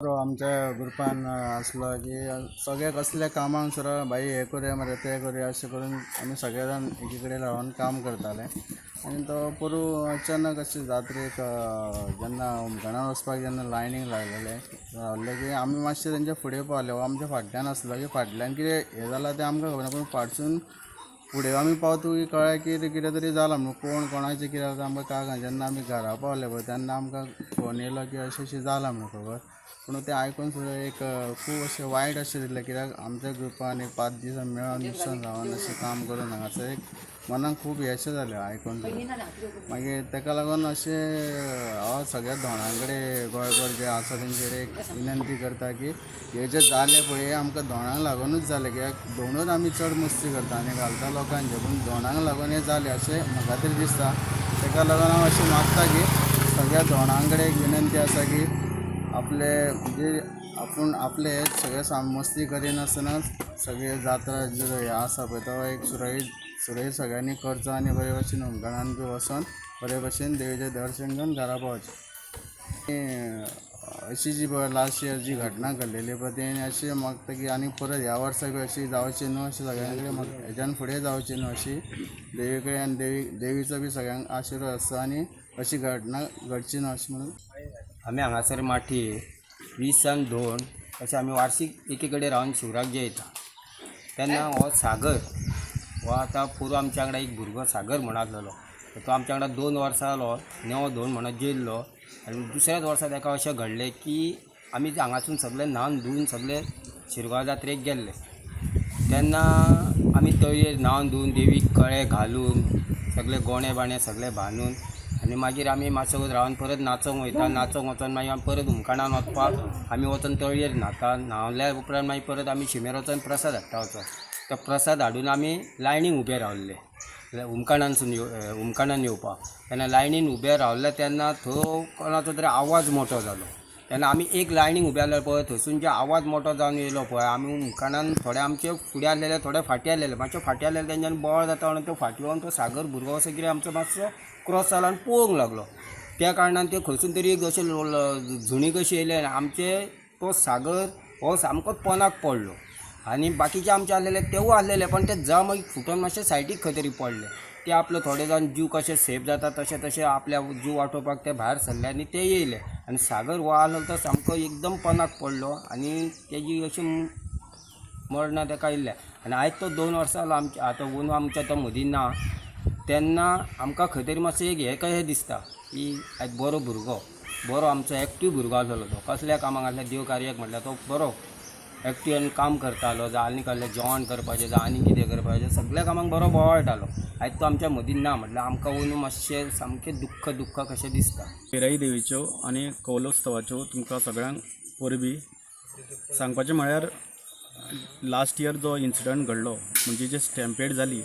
आमच्या ग्रुपान असलो की सगळे कसले कामांक सुद्दां बाई हे करूया मरे ते करूया अशें करून आमी सगळे जाण एकी कडेन रावन काम करताले आनी तो पोरू अचानक अशें जात्रेक जेन्ना होमखणान वचपाक जेन्ना लायनीक लागलेले की आमी मातशे तेंच्या फुडें पावले हो आमच्या फाटल्यान आसलो की फाटल्यान कितें हें जालां तें आमकां खबर ना पूण फाटसून फुडें आमी पावतकीर कळ्ळें की कितें तरी जालां म्हणून कोण कोणाचें कितें जाता आमकां कळना जेन्ना आमी घरा पावले पळय तेन्ना आमकां फोन येयलो की अशें अशें जालां म्हणून खबर पूण तें आयकून सुद्दां एक खूब अशें वायट अशें दिसलें कित्याक आमच्या ग्रुपान एक 5 दीस मेळोन मिसळून रावन अशें काम करून हांगासर एक मनाक खूब हेशें जालें आयकून मागीर ताका लागून अशें हांव सगळ्या धोंडा कडेन गोंयभर जे आसा तेंचेर एक विनंती करता की हे जे जालें पळय हें आमकां धोंडाक लागूनच जालें कित्याक धोंडूच आमी चड मस्ती करता आनी घालता लोकांचे पूण धोंडाक लागून हें जालें अशें म्हाका तरी दिसता ताका लागून हांव अशें मागता की सगळ्या धोंडां कडेन एक विनंती आसा की आपले म्हणजे आपूण आपले सगळे मस्ती करिनासतना सगळे जात्रा जो हे आसा पळय तो एक सुरळीत सगळ्यांनी करचो आनी बरे भशेन होमखणान बी वचोन बरे भशेन देवीचें दर्शन घेवन घरा पावचें अशी जी लास्ट इयर जी घटना घडलेली पळय तेणी अशें मागता की आनी परत ह्या वर्सा बी अशी जावची न्हू अशें सगळ्यां कडेन म्हाका हेज्यान फुडें जावची न्हू अशी देवी कडेन आनी देवीचो बी सगळ्यांक आशिर्वाद आसता आनी अशी घटना घडची न्हू अशें म्हणून आमी हांगासर माठी 20 आनी 2 अशें आमी वार्षिक एके कडेन रावन शिवराक जेयता तेन्ना हो सागर हो आतां पुरो आमच्या वांगडा एक भुरगो सागर म्हणून आसलेलो तो आमच्या वांगडा 2 वर्सां जालो नेवो 2 म्हणून जेल्लो आनी दुसऱ्याच वर्सा ताका अशें घडलें की आमी हांगासून सगळे न्हावन धुवन सगळे शिरगांव जात्रेक गेल्ले तेन्ना आमी तळयेर न्हावन धुवन देवीक कळे घालून सगळे गोणे बाणे सगळे बांदून आनी मागीर आमी मातसो रावन परत नाचोंक वयता नाचोंक वचोन मागीर आमी परत होमखणान वचपाक आमी वचोन तळयेर न्हाता न्हावल्या उपरांत मागीर परत आमी शिमेर वचोन प्रसाद हाडटा वचोन तो प्रसाद हाडून आमी लायनीक उबे रावल्ले होमखणान येवपाक तेन्ना लायनीन उबे रावल्ले तेन्ना थंय कोणाचो तरी आवाज मोठो जालो तेन्ना आमी एक लायनीक उबे आसले पळय थंयसून जे आवाज मोठो जावन येयलो पळय आमी होमखणान थोडे आमचे फुडें आसलेले थोडे फाटीं आसलेले मातशे फाटीं आसलेले तेंच्यानी बोवाळ जाता म्हणून तो फाटल्यान तो सागर भुरगो असो कितें आमचो मातसो क्रॉस जालो आनी पळोवंक लागलो त्या कारणान ते खंयसून तरी एक अशें झुणी कशी येयले आमचे तो सागर हो सामकोच पोनाक पडलो आनी बाकीचे आमचे आसलेले तेवूय आसलेले पण ते जा मागीर फुटोन मातशे सायडीक खंय तरी पडले ते आपले थोडे जावन जीव कशे सेफ जाता तशे आपल्या जीव वाटोवपाक ते भायर सरले आनी ते येयले आनी सागर हो आसलो तो सामको एकदम पोनाक पडलो आनी तेजी अशी मरणा ताका येयल्ले आनी आयज तो 2 वर्सां जालो आमच्या आतां अंदू आमच्या तो मदीं ना तेन्ना आमकां खंय तरी मातशें एक हें कशें दिसता की आयज बरो भुरगो बरो आमचो एक्टीव भुरगो आसलो तो कसल्या कामाक आसल्या देव कार्याक म्हटल्यार तो बरो एक्टीव आनी काम करतालो जावं आनी कसलें जेवण करपाचें जावं आनी कितें करपाचें सगळ्या कामाक बरो बोवाळटालो आयज तो आमच्या मदीं ना म्हटल्यार आमकां अंदू मातशें सामकें दुख्ख कशें दिसता पिराई देवीच्यो आनी कौलोत्सवाच्यो तुमकां सगळ्यांक परबीं सांगपाचें म्हळ्यार लास्ट इयर जो इन्सिडंट घडलो म्हणजे जे स्टॅम्पेड जाली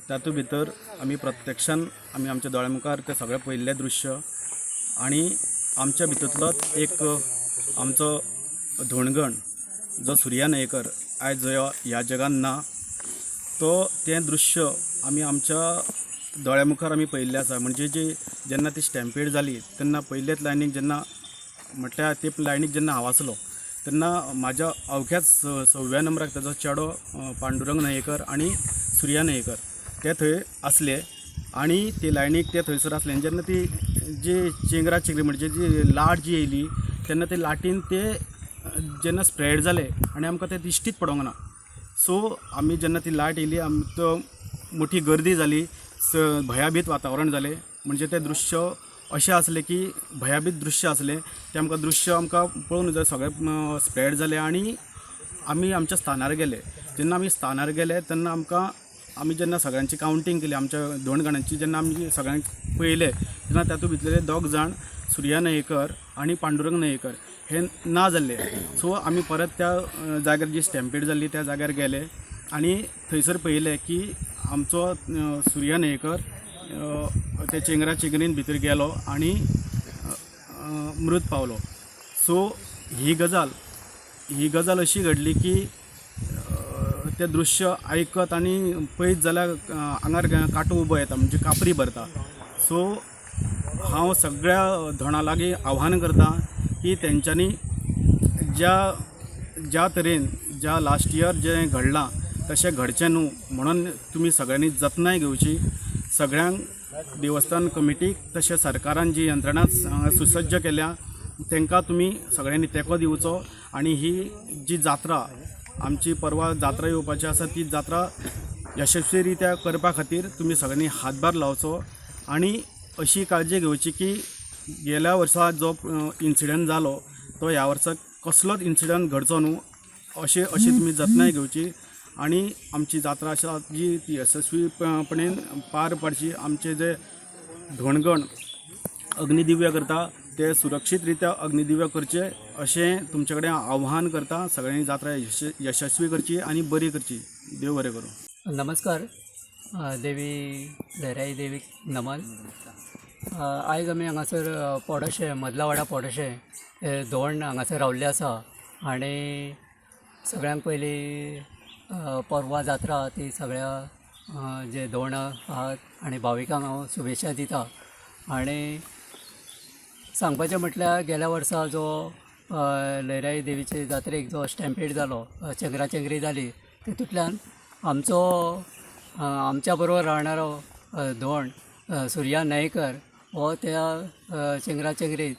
तातूंत भितर आमी प्रत्यक्षान आमी आमच्या दोळ्या मुखार तें सगळें पळयल्लें दृश्य आनी आमच्या भितूंतलोच एक आमचो धोणगण जो सुर्या न्हयेकर आयज ह्या जगान ना तो तें दृश्य आमी आमच्या दोळ्या मुखार आमी पळयल्लें आसा म्हणजे जेन्ना ती स्टॅम्पेड जाली तेन्ना पयलेच लायनीक जेन्ना म्हटल्यार ते लायनीक जेन्ना हांव आसलो तेन्ना म्हाज्या अवघ्याच 6व्या नंबराक ताजो चेडो पांडुरंग न्हयेकर आनी सुर्या न्हयेकर ते थंय आसले आनी ती लायनीक ते थंयसर आसले जेन्ना ती जी चेंगरा चेंगरी म्हणजे जी लाट जी येयली तेन्ना ते लाटीन ते जेन्ना स्प्रेड जाले आनी आमकां ते दिश्टीच पडोंक ना सो आमी जेन्ना ती लाट येयली आमचो मोठी गर्दी जाली भयाभीत वातावरण जालें म्हणजे तें दृश्य अशें आसलें की भयाभीत दृश्य आसलें तें आमकां दृश्य आमकां पळोवन सगळें स्प्रेड जालें आनी आमी आमच्या स्थानार गेले जेन्ना आमी स्थानार गेले तेन्ना आमी जेन्ना सगळ्यांची कावंटींग केली आमच्या 2 जाणांची जेन्ना आमी सगळ्यांक पळयले तेन्ना तातूंत भितरले 2 जाण सुर्या न्हयेकर आनी पांडुरंग न्हयेकर हे ना जाल्ले सो आमी परत त्या जाग्यार जी स्टॅम्पेड जाल्ली त्या जाग्यार गेले आनी थंयसर पळयलें की आमचो सुर्या न्हयेकर ते चेंगरा चेंगरीन भितर गेलो आनी मृत पावलो सो ही गजाल अशी घडली की तें दृश्य आयकत आनी पळयत जाल्यार आंगार कांटो उबो येता म्हणजे कापरी भरता सो हांव सगळ्या धोंडा लागीं आव्हान करता की तेंच्यांनी ज्या तरेन ज्या लास्ट इयर जें घडलां तशें घडचें न्हू म्हणून तुमी सगळ्यांनी जतनाय घेवची. सगळ्यांक देवस्थान कमिटीक तशें सरकारान जी यंत्रणा सुसज्ज केल्या तांकां तुमी सगळ्यांनी तेंको दिवचो. आनी ही जी जात्रा आमची परवा जात्रा येवपाची आसा ती जात्रा यशस्वी रित्या करपा खातीर तुमी सगळ्यांनी हातभार लावचो. आनी अशी काळजी घेवची की गेल्या वर्सा जो इन्सिडंट जालो तो ह्या वर्सा कसलोच इन्सिडंट घडचो न्हू अशी तुमी जतनाय घेवची. आनी आमची जात्रा आसा जी ती यशस्वीपणेन पार पाडची. आमचे जे धोणगण अग्निदिव्य करता ते सुरक्षीत रित्या अग्निदिव्य करचे अशें तुमचे कडेन आव्हान करता. सगळ्यांनी जात्रा यशस्वी करची आनी बरी करची. देव बरें करूं. नमस्कार. देवी लहराई देवीक नमन. आयज आमी हांगासर पोडोशे मदलावाडा पोडोशे धोंड हांगासर रावल्ले आसा. आनी सगळ्यांक पयली परवा जात्रा ती सगळ्या जे धोंड आहात आनी भाविकांक हांव शुभेच्छा दिता. आनी सांगपाचें म्हटल्यार गेल्या वर्सा जो लहराई देवीचे जात्रेक जो स्टॅम्पेड जालो, चेंगराचेंगरी जाली, तितूंतल्यान आमच्या बरोबर रावणारो धोंड सुर्या न्हयेकर हो त्या चेंगराचेंगरीत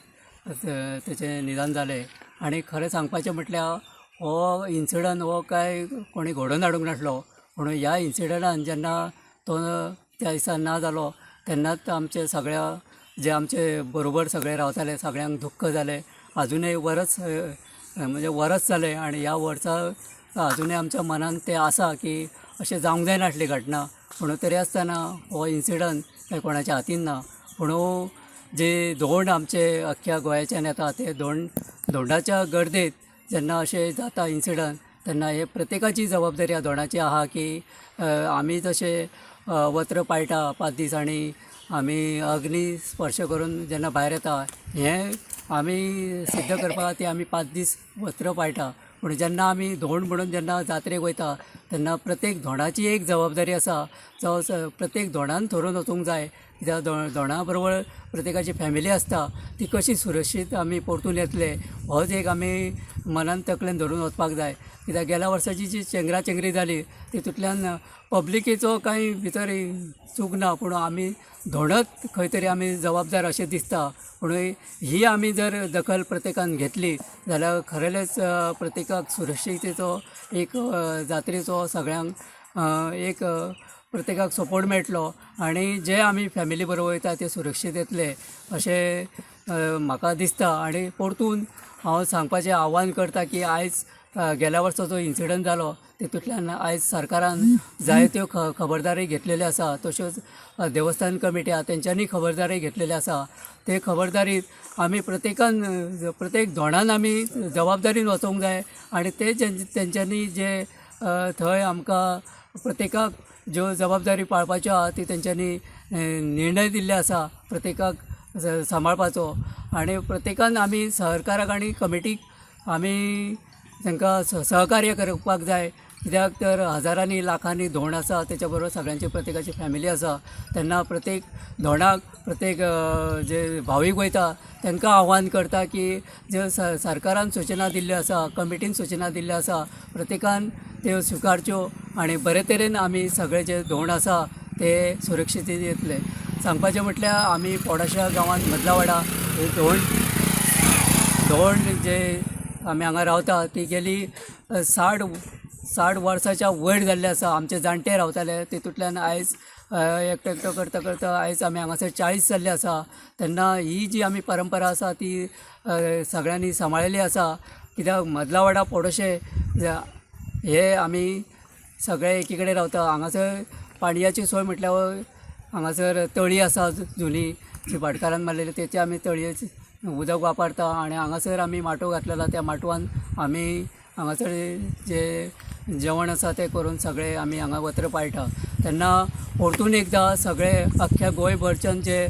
तेचें निधन जालें. आनी खरें सांगपाचें म्हटल्यार हो इन्सिडंट हो काय कोणी घडोवन हाडूंक नासलो. पूण ह्या इन्सिडंटान जेन्ना तो त्या दिसान ना जालो तेन्नाच आमचे सगळ्या जे आमचे बरोबर सगळे रावताले सगळ्यांक दुख्ख जालें. अजुनूय म्हणजे वरस जालें आनी ह्या वर्सा अजुनूय आमच्या मनान तें आसा की अशें जावंक जायनासली घटना. पूण तरी आसतना हो इन्सिडंट काय कोणाच्या हातीन ना. पूण जे धोंड आमचे अख्ख्या गोंयाच्यान येता ते धोंडाच्या गर्देत जेन्ना अशें जाता इन्सिडंट तेन्ना हे प्रत्येकाची जबाबदारी ह्या धोंडाची आहा की आमी जशे वत्र पाळटा 5 दीस आनी आमी अग्नी स्पर्श करून जेन्ना भायर येता हें आमी सिद्ध करपा खातीर आमी 5 दीस वत्र पाळटा. पूण जेन्ना आमी धोंड म्हणून जेन्ना जात्रेक वयता तेन्ना प्रत्येक धोंडाची एक जबाबदारी आसा जो प्रत्येक धोंडान धरून वचूंक जाय. कित्याक धोंडा बरोबर प्रत्येकाची फॅमिली आसता ती कशी सुरक्षीत आमी परतून येतले होच एक आमी मनान तकलेन धरून वचपाक जाय. कित्याक गेल्या वर्साची जी चेंगराचेंगरी जाली तितूंतल्यान पब्लिकेचो कांय भितर चूक ना. पूण आमी धोंडत खंय तरी आमी जबाबदार अशें दिसता. पूण ही आमी जर दखल प्रत्येकान घेतली जाल्यार खरेलेच प्रत्येकाक सुरक्षितेचो एक जात्रेचो सगळ्यांक एक प्रत्येकाक सपोर्ट मेळटलो. आनी जे आमी फॅमिली बरोबर वयता ते सुरक्षीत येतले अशें म्हाका दिसता. आनी परतून हांव सांगपाचें आव्हान करता की आयज गेल्या वर्सा जो इन्सिडंट जालो तितूंतल्यान आयज सरकारान जायत्यो खबरदारी घेतलेल्यो आसा. तश्योच देवस्थान कमिटी आहा तेंच्यांनी खबरदारी घेतलेली आसा. ते खबरदारीत आमी प्रत्येक धोंडान आमी जबाबदारीन वचोंक जाय. आनी ते तेंच्यांनी जे थंय आमकां प्रत्येकाक ज्यो जबाबदारी पाळपाच्यो आहा ती तेंच्यांनी निर्णय दिल्ले आसा प्रत्येकाक सांबाळपाचो. आनी प्रत्येकान आमी सरकाराक आनी कमिटीक आमी तांकां सहकार्य करपाक जाय. कित्याक तर हजारांनी लाखांनी धोंड आसा तेच्या बरोबर सगळ्यांची प्रत्येकाची फॅमिली आसा. तेन्ना प्रत्येक धोंडाक प्रत्येक जे भावीक वयता तांकां आव्हान करता की जे सरकारान सूचना दिल्ल्यो आसा कमिटीन सूचना दिल्ल्यो आसा प्रत्येकान त्यो स्विकारच्यो आनी बरे तरेन आमी सगळे जे धोंड आसा ते सुरक्षीत येतले. सांगपाचें म्हटल्यार आमी पोडाशा गांवांत मदलावाडा हे धोंड जे आमी हांगा रावता ती गेली 60 वर्साच्या वयर जाल्ले आसा. आमचे जाणटे रावताले तितूंतल्यान आयज एकटो एकटो करता करता आयज आमी हांगासर 40 जाल्ले आसा. तेन्ना ही जी आमी परंपरा आसा ती सगळ्यांनी सांबाळिल्ली आसा. कित्याक मदलावाडा पोडोशे हे आमी सगळे एकी कडेन रावता. हांगासर पाणयाची सोय म्हटल्यार हांगासर तळी आसा जुनी जी भाटकारान मारलेली तेचे आमी तळयेची उदक वापरता. आनी हांगासर आमी माटो घातलेला त्या माटवान आमी हांगासर जे जेवण आसा तें करून सगळे आमी हांगा वत्र पाळटा. तेन्ना परतून एकदां सगळे अख्ख्या गोंयभरच्यान जे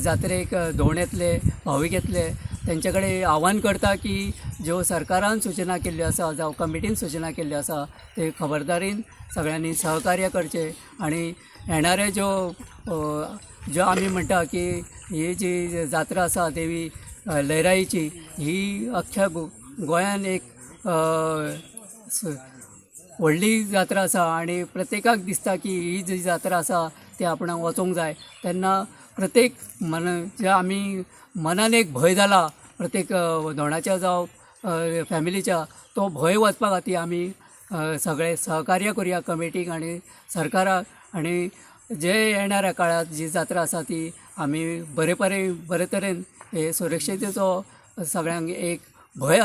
जात्रेक धोंड येतले भावीक येतले तेंचे कडेन आव्हान करता की ज्यो सरकारान सूचना केल्ल्यो आसा जावं कमिटीन सूचना केल्ल्यो आसा ते खबरदारीन सगळ्यांनी सहकार्य करचें. आनी येणारे ज्यो आमी म्हणटा की ही जी जात्रा आसा देवी लहराईची ही अख्ख्या गोंयान एक व्हडली जात्रा आसा आनी प्रत्येकाक दिसता की ही जी जात्रा आसा ती आपणाक वचोंक जाय तेन्ना प्रत्येक जे आमी मनान एक भंय जाला प्रत्येक धोंडाच्या जावं फॅमिलीच्या तो भंय वचपा खातीर आमी सगळे सहकार्य करुया कमिटीक आनी सरकाराक आनी जे येणाऱ्या काळात जी जात्रा आसा ती आमी बरे तरेन हे सुरक्षेचो सगळ्यांक एक भंय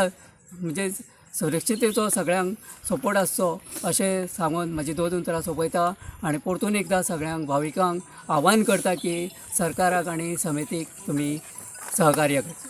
म्हणजे सुरक्षितेचो सगळ्यांक सपोर्ट आसचो अशें सांगून म्हाजी 2 उतरां सोंपयता आनी परतून एकदां सगळ्यांक भाविकांक आव्हान करता की सरकाराक आनी समितीक तुमी सहकार्य करचें.